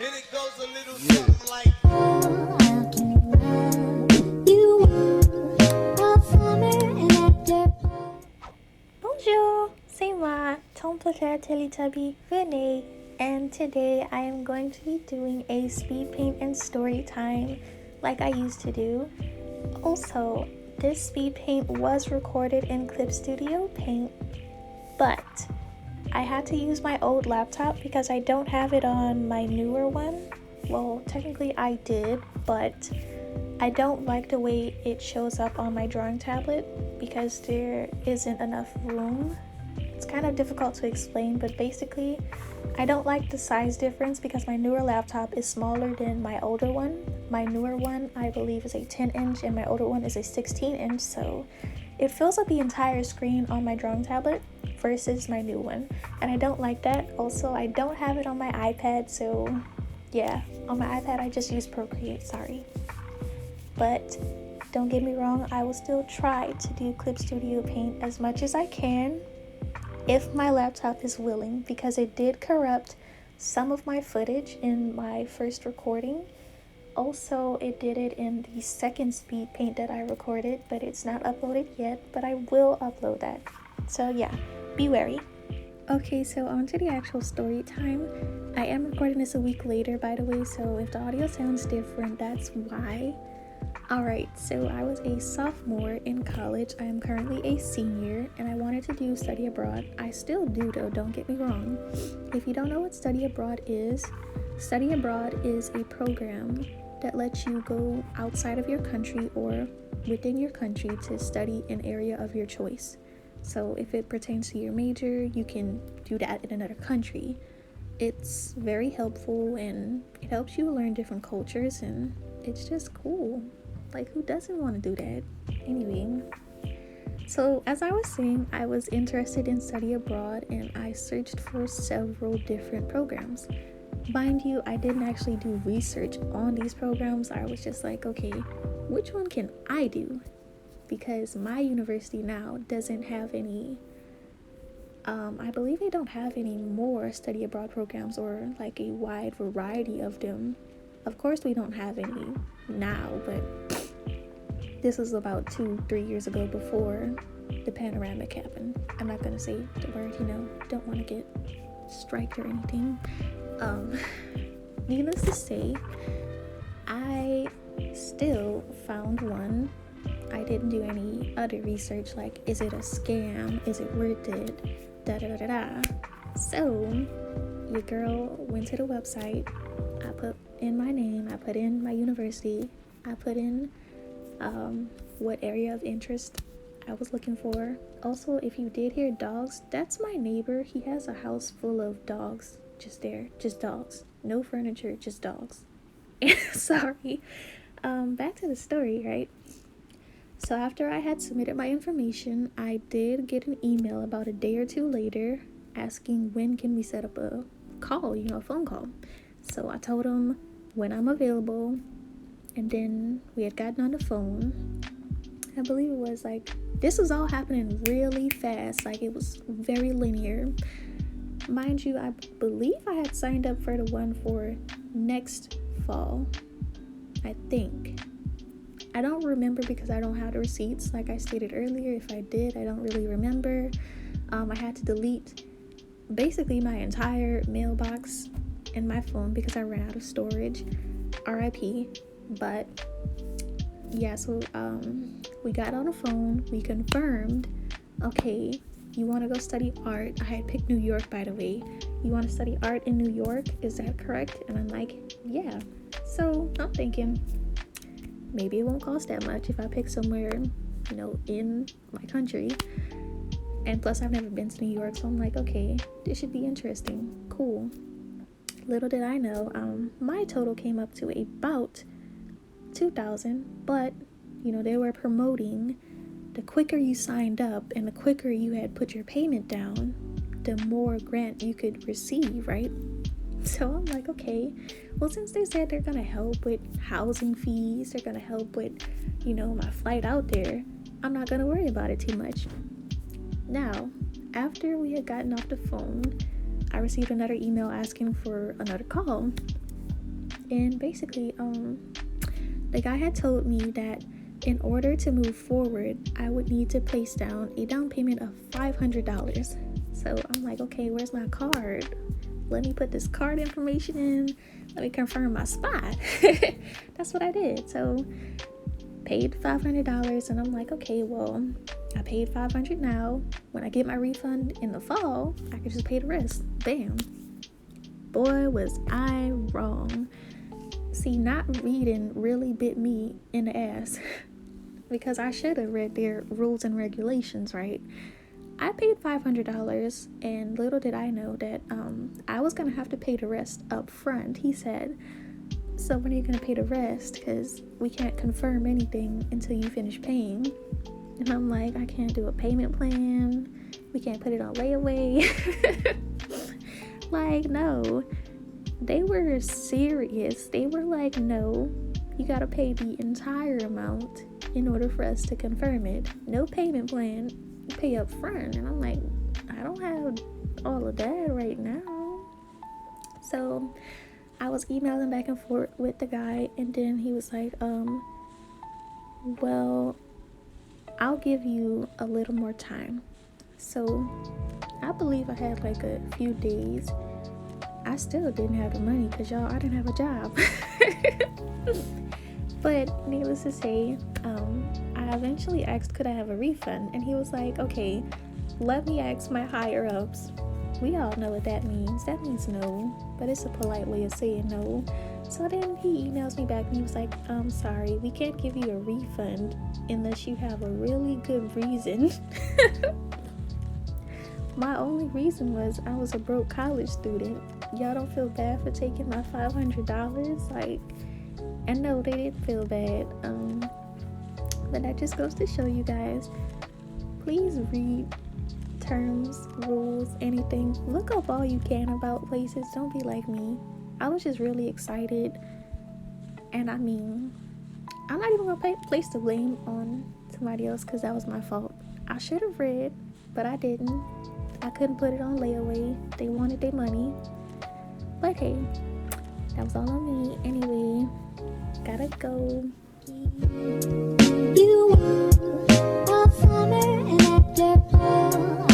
And it goes a little something like Bonjour, c'est moi, ton préféré Teletubby, Renee, and today I am going to be doing a speed paint and story time like I used to do. Also, this speed paint was recorded in Clip Studio Paint, but I had to use my old laptop because I don't have it on my newer one. Well, technically I did, but I don't like the way it shows up on my drawing tablet because there isn't enough room. It's kind of difficult to explain, but basically I don't like the size difference because my newer laptop is smaller than my older one. My newer one, I believe, is a 10-inch and my older one is a 16-inch, so it fills up the entire screen on my drawing tablet versus my new one, and I don't like that. Also, I don't have it on my iPad, so yeah, on my iPad I just use Procreate, sorry. But don't get me wrong, I will still try to do Clip Studio Paint as much as I can if my laptop is willing, because it did corrupt some of my footage in my first recording. Also, it did it in the second speed paint that I recorded, but it's not uploaded yet, but I will upload that. So yeah, be wary. Okay, so on to the actual story time. I am recording this a week later, by the way, so if the audio sounds different, that's why. Alright, so I was a sophomore in college. I am currently a senior, and I wanted to do study abroad. I still do, though, don't get me wrong. If you don't know what study abroad is a program that lets you go outside of your country or within your country to study an area of your choice. So if it pertains to your major, you can do that in another country. It's very helpful and it helps you learn different cultures, and it's just cool. Like, who doesn't want to do that? Anyway, so as I was saying, I was interested in study abroad and I searched for several different programs. Mind you, I didn't actually do research on these programs. I was just like, okay, which one can I do? Because my university now doesn't have any, I believe they don't have any more study abroad programs or like a wide variety of them. Of course, we don't have any now, but this was about 2-3 years ago before the panoramic happened. I'm not gonna say the word, don't want to get striked or anything. Needless to say, I still found one. I didn't do any other research like, is it a scam? Is it worth it? Da da da da. So, your girl went to the website. I put in my name, I put in my university, I put in what area of interest I was looking for. Also, if you did hear dogs, that's my neighbor. He has a house full of dogs just dogs. No furniture, just dogs. Sorry. Back to the story, right? So after I had submitted my information, I did get an email about a day or two later asking when can we set up a call, a phone call. So I told him when I'm available, and then we had gotten on the phone. I believe it was like, this was all happening really fast, like it was very linear. Mind you, I believe I had signed up for the one for next fall, I think. I don't remember because I don't have the receipts, like I stated earlier. If I did, I don't really remember. I had to delete basically my entire mailbox and my phone because I ran out of storage. RIP. But yeah, so we got on the phone, we confirmed, okay, you want to go study art. I had picked New York, by the way. You want to study art in New York, is that correct? And I'm like, yeah. So I'm thinking maybe it won't cost that much if I pick somewhere, in my country. And plus I've never been to New York, so I'm like, okay, this should be interesting. Cool. Little did I know, my total came up to about $2,000, but they were promoting the quicker you signed up and the quicker you had put your payment down, the more grant you could receive, right? So I'm like, okay, well, since they said they're gonna help with housing fees, they're gonna help with my flight out there, I'm not gonna worry about it too much. Now, after we had gotten off the phone, I received another email asking for another call. And basically, the guy had told me that in order to move forward, I would need to place down a down payment of $500. So I'm like, okay, where's my card? Let me put this card information in. Let me confirm my spot. That's what I did. So paid $500, and I'm like, okay, well, I paid $500 now. When I get my refund in the fall, I could just pay the rest. Bam. Boy, was I wrong. See, not reading really bit me in the ass because I should have read their rules and regulations, right? I paid $500, and little did I know that I was going to have to pay the rest up front. He said, so when are you going to pay the rest? Because we can't confirm anything until you finish paying. And I'm like, I can't do a payment plan. We can't put it on layaway. Like, no. They were serious. They were like, no, you got to pay the entire amount in order for us to confirm it. No payment plan. Pay up front. And I'm like, I don't have all of that right now. So I was emailing back and forth with the guy, and then he was like, well, I'll give you a little more time. So I believe I had like a few days. I still didn't have the money because, y'all, I didn't have a job. But needless to say, I eventually asked, could I have a refund? And he was like, okay, let me ask my higher ups. We all know what that means. That means no, but it's a polite way of saying no. So then he emails me back and he was like, I'm sorry, we can't give you a refund unless you have a really good reason. My only reason was I was a broke college student. Y'all don't feel bad for taking my $500? Like, I know they didn't feel bad. But that just goes to show you guys, please read terms, rules, anything. Look up all you can about places. Don't be like me. I was just really excited. And I mean, I'm not even gonna place the blame on somebody else because that was my fault. I should have read, but I didn't. I couldn't put it on layaway. They wanted their money. But hey, that was all on me. Anyway, gotta go. You are a summer and afterglow.